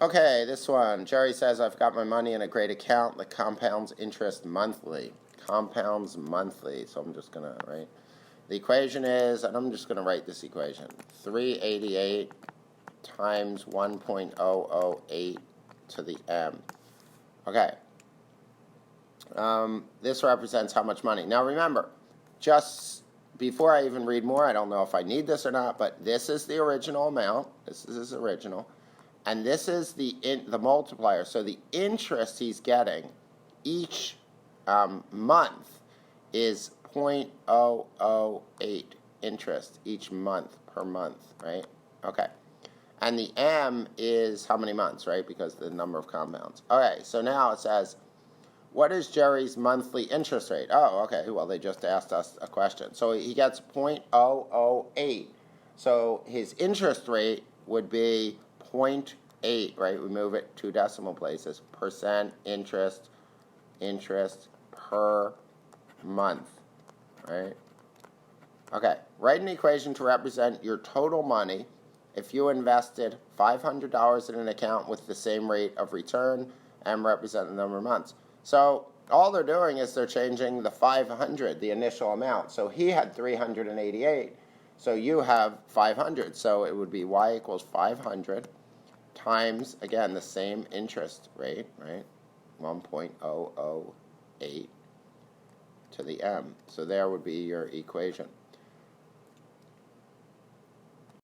Okay, this one. Jerry says, I've got my money in a great account that compounds interest monthly. Compounds monthly. So I'm just going to write. The equation is, and I'm just going to write this equation, 388 times 1.008 to the m. Okay. This represents how much money. Now remember, just before I even read more, I don't know if I need this or not, but this is the original amount. This is his original. And this is the multiplier. So the interest he's getting each month is 0.008 interest each month per month, right? Okay. And the m is how many months, right? Because the number of compounds. Okay, so now it says, what is Jerry's monthly interest rate? Oh, okay, well, they just asked us a question. So he gets 0.008. So his interest rate would be 0.8, right? We move it 2 decimal places. Percent interest per month, right? Okay, write an equation to represent your total money if you invested $500 in an account with the same rate of return and represent the number of months. So all they're doing is they're changing the 500, the initial amount. So he had 388. So you have 500. So it would be y equals 500 times, again, the same interest rate, right? 1.008 to the m. So there would be your equation.